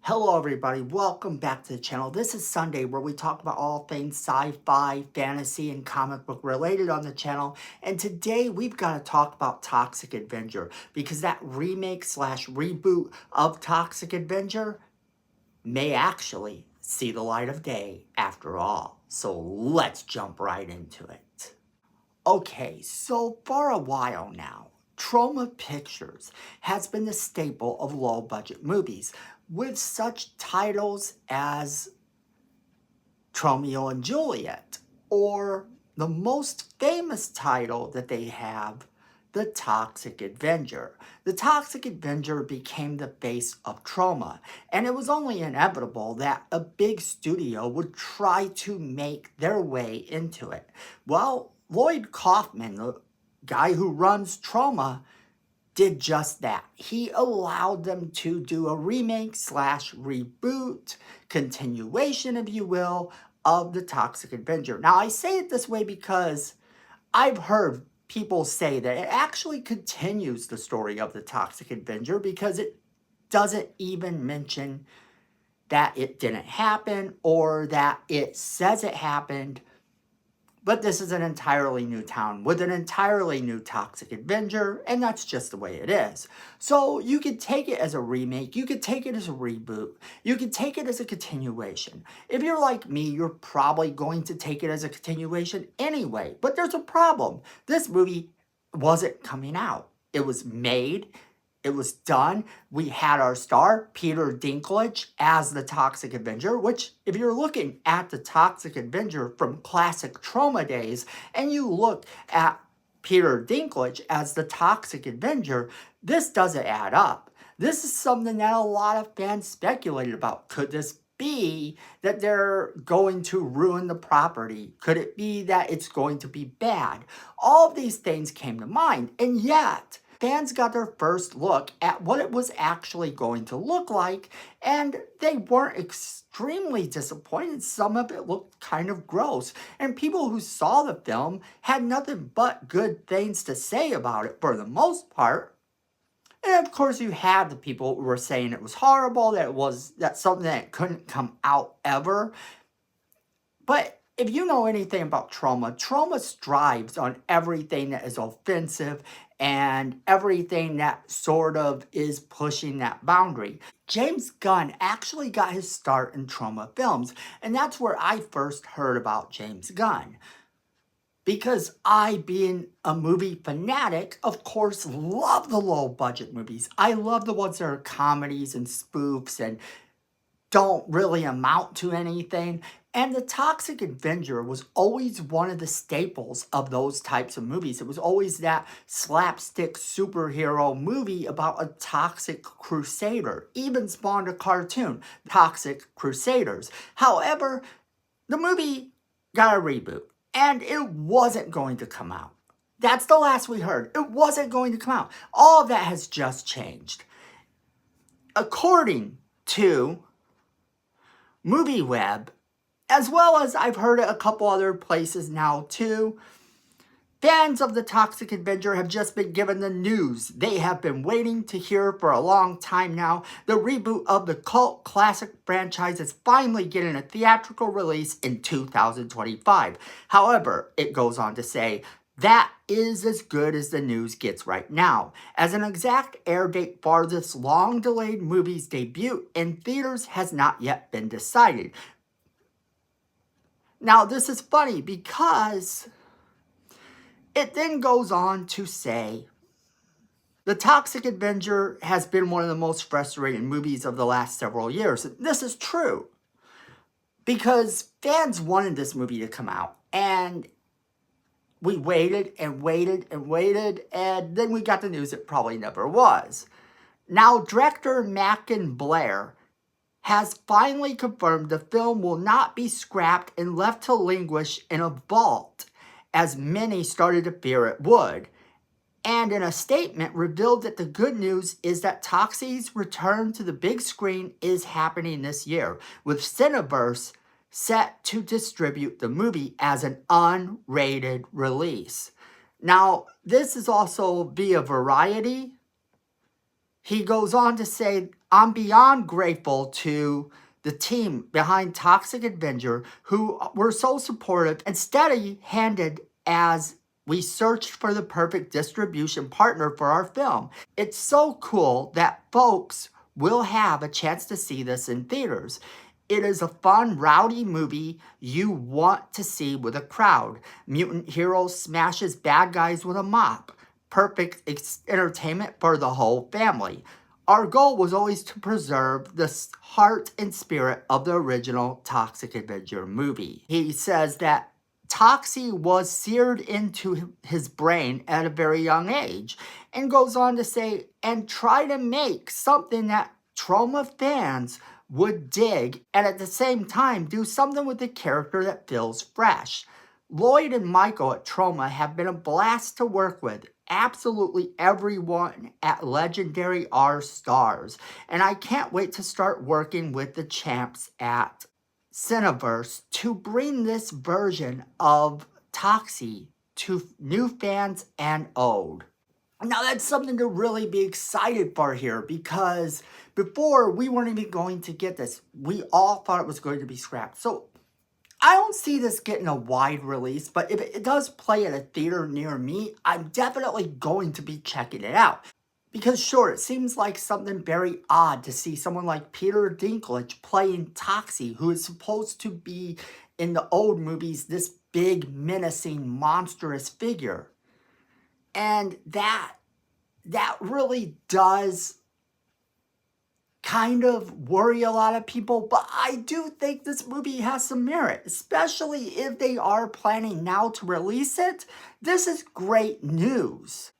Hello everybody, welcome back to the channel. This is Sunday where we talk about all things sci-fi, fantasy, and comic book related on the channel. And today we've got to talk about Toxic Avenger because that remake slash reboot of Toxic Avenger may actually see the light of day after all. So let's jump right into it. Okay, so for a while now, Trauma Pictures has been the staple of low-budget movies, with such titles as Romeo and Juliet, or the most famous title that they have, The Toxic Avenger. The Toxic Avenger became the face of Trauma, and it was only inevitable that a big studio would try to make their way into it. Well, Lloyd Kaufman, the guy who runs Trauma, did just that. He allowed them to do a remake slash reboot, continuation, if you will, of The Toxic Avenger. Now, I say it this way because I've heard people say that it actually continues the story of The Toxic Avenger because it doesn't even mention that it didn't happen or that it says it happened. But this is an entirely new town with an entirely new Toxic Avenger, and that's just the way it is. So you could take it as a remake, you could take it as a reboot, you could take it as a continuation. If you're like me, you're probably going to take it as a continuation anyway. But there's a problem. This movie wasn't coming out. It was made. It was done. We had our star, Peter Dinklage, as the Toxic Avenger, which, if you're looking at the Toxic Avenger from classic Trauma days, and you look at Peter Dinklage as the Toxic Avenger, this doesn't add up. This is something that a lot of fans speculated about. Could this be that they're going to ruin the property? Could it be that it's going to be bad? All of these things came to mind, and yet fans got their first look at what it was actually going to look like, and they weren't extremely disappointed. Some of it looked kind of gross, and people who saw the film had nothing but good things to say about it for the most part. And of course, you had the people who were saying it was horrible, that's something that couldn't come out ever. But if you know anything about Trauma, Trauma strives on everything that is offensive and everything that sort of is pushing that boundary. James Gunn actually got his start in Trauma films, and that's where I first heard about James Gunn. Because I, being a movie fanatic, of course, love the low-budget movies. I love the ones that are comedies and spoofs and don't really amount to anything. And The Toxic Avenger was always one of the staples of those types of movies. It was always that slapstick superhero movie about a toxic crusader. Even spawned a cartoon, Toxic Crusaders. However, the movie got a reboot, and it wasn't going to come out. That's the last we heard. It wasn't going to come out. All of that has just changed. According to MovieWeb, as well as I've heard it a couple other places now too, fans of The Toxic Avenger have just been given the news they have been waiting to hear for a long time now. The reboot of the cult classic franchise is finally getting a theatrical release in 2025. However, it goes on to say, that is as good as the news gets right now, as an exact air date for this long-delayed movie's debut in theaters has not yet been decided. Now, this is funny because it then goes on to say, The Toxic Avenger has been one of the most frustrating movies of the last several years. This is true because fans wanted this movie to come out, and we waited and waited and waited, and then we got the news it probably never was. Now, director Mackin Blair has finally confirmed the film will not be scrapped and left to languish in a vault, as many started to fear it would. And in a statement revealed that the good news is that Toxic's return to the big screen is happening this year, with Cineverse set to distribute the movie as an unrated release. Now, this is also via Variety. He goes on to say, I'm beyond grateful to the team behind Toxic Avenger who were so supportive and steady-handed as we searched for the perfect distribution partner for our film. It's so cool that folks will have a chance to see this in theaters. It is a fun, rowdy movie you want to see with a crowd. Mutant hero smashes bad guys with a mop. Perfect entertainment for the whole family. Our goal was always to preserve the heart and spirit of the original Toxic Avenger movie. He says that Toxie was seared into his brain at a very young age, and goes on to say, and try to make something that Troma fans would dig, and at the same time do something with the character that feels fresh. Lloyd and Michael at Troma have been a blast to work with. Absolutely everyone at Legendary are stars, and I can't wait to start working with the champs at Cineverse to bring this version of Toxie to new fans and old. Now that's something to really be excited for here, because before we weren't even going to get this. We all thought it was going to be scrapped. So I don't see this getting a wide release, but if it does play at a theater near me, I'm definitely going to be checking it out. Because sure, it seems like something very odd to see someone like Peter Dinklage playing Toxie, who is supposed to be in the old movies this big, menacing, monstrous figure. And that really does kind of worry a lot of people, but I do think this movie has some merit, especially if they are planning now to release it. This is great news.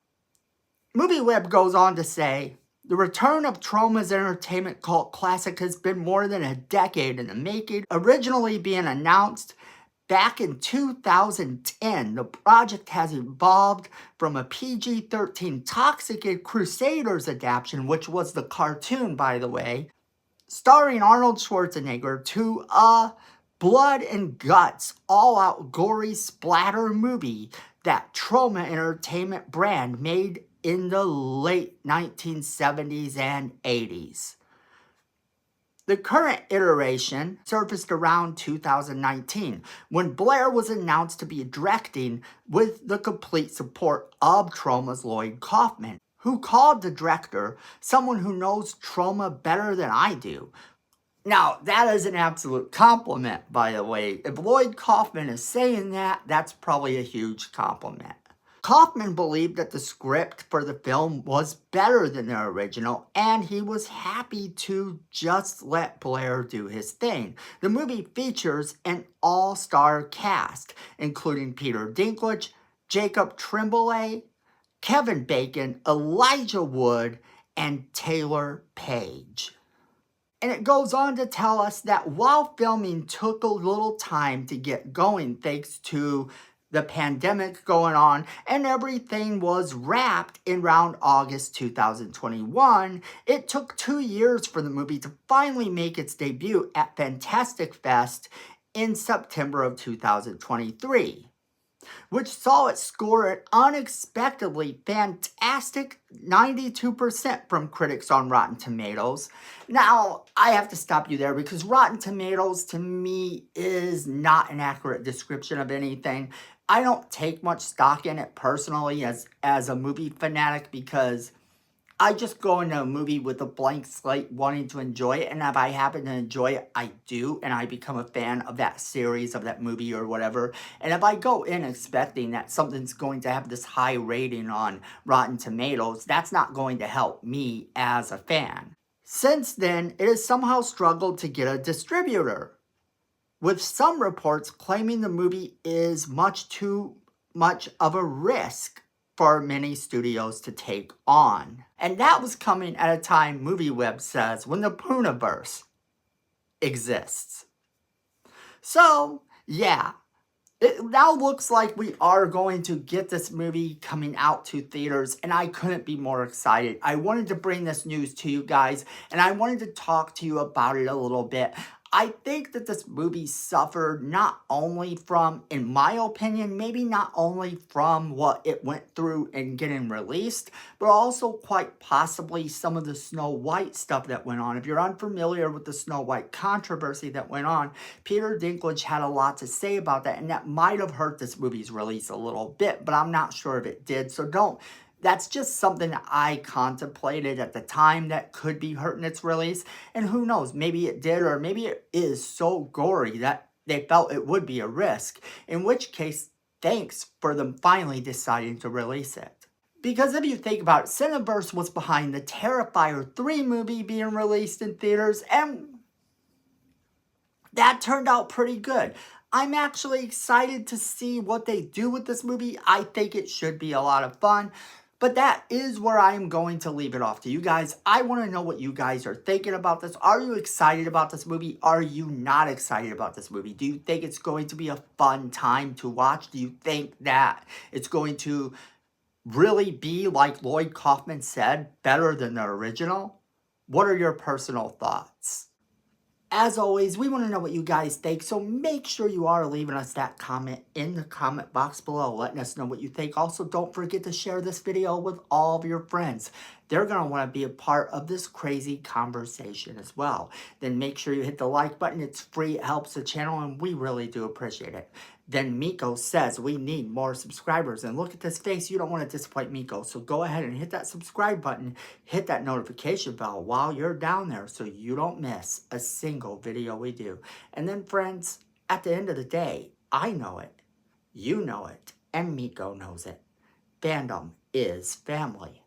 MovieWeb goes on to say, the return of Troma's entertainment cult classic has been more than a decade in the making. Originally being announced back in 2010, the project has evolved from a PG-13 Toxic Crusaders adaptation, which was the cartoon, by the way, starring Arnold Schwarzenegger, to a blood and guts, all-out gory splatter movie that Troma Entertainment brand made in the late 1970s and 80s. The current iteration surfaced around 2019, when Blair was announced to be directing with the complete support of Troma's Lloyd Kaufman, who called the director someone who knows Troma better than I do. Now, that is an absolute compliment, by the way. If Lloyd Kaufman is saying that, that's probably a huge compliment. Kaufman believed that the script for the film was better than the original, and he was happy to just let Blair do his thing. The movie features an all-star cast, including Peter Dinklage, Jacob Tremblay, Kevin Bacon, Elijah Wood, and Taylor Page. And it goes on to tell us that while filming took a little time to get going thanks to the pandemic going on, and everything was wrapped in around August 2021, it took 2 years for the movie to finally make its debut at Fantastic Fest in September of 2023, which saw it score an unexpectedly fantastic 92% from critics on Rotten Tomatoes. Now, I have to stop you there, because Rotten Tomatoes to me is not an accurate description of anything. I don't take much stock in it personally as a movie fanatic, because I just go into a movie with a blank slate wanting to enjoy it, and if I happen to enjoy it, I do, and I become a fan of that series, of that movie or whatever. And if I go in expecting that something's going to have this high rating on Rotten Tomatoes, that's not going to help me as a fan. Since then, it has somehow struggled to get a distributor, with some reports claiming the movie is much too much of a risk for many studios to take on. And that was coming at a time, MovieWeb says, when the Poonaverse exists. So, yeah, it now looks like we are going to get this movie coming out to theaters, and I couldn't be more excited. I wanted to bring this news to you guys, and I wanted to talk to you about it a little bit. I think that this movie suffered not only from, in my opinion, maybe not only from what it went through in getting released, but also quite possibly some of the Snow White stuff that went on. If you're unfamiliar with the Snow White controversy that went on, Peter Dinklage had a lot to say about that, and that might have hurt this movie's release a little bit, but I'm not sure if it did, so don't. That's just something that I contemplated at the time that could be hurting its release. And who knows, maybe it did, or maybe it is so gory that they felt it would be a risk. In which case, thanks for them finally deciding to release it. Because if you think about it, Cineverse was behind the Terrifier 3 movie being released in theaters, and that turned out pretty good. I'm actually excited to see what they do with this movie. I think it should be a lot of fun. But that is where I am going to leave it off to you guys. I want to know what you guys are thinking about this. Are you excited about this movie? Are you not excited about this movie? Do you think it's going to be a fun time to watch? Do you think that it's going to really be, like Lloyd Kaufman said, better than the original? What are your personal thoughts? As always, we want to know what you guys think, so make sure you are leaving us that comment in the comment box below, letting us know what you think. Also, don't forget to share this video with all of your friends. They're going to want to be a part of this crazy conversation as well. Then make sure you hit the like button. It's free, it helps the channel, and we really do appreciate it. Then Miko says we need more subscribers. And look at this face. You don't want to disappoint Miko. So go ahead and hit that subscribe button. Hit that notification bell while you're down there so you don't miss a single video we do. And then friends, at the end of the day, I know it, you know it, and Miko knows it. Fandom is family.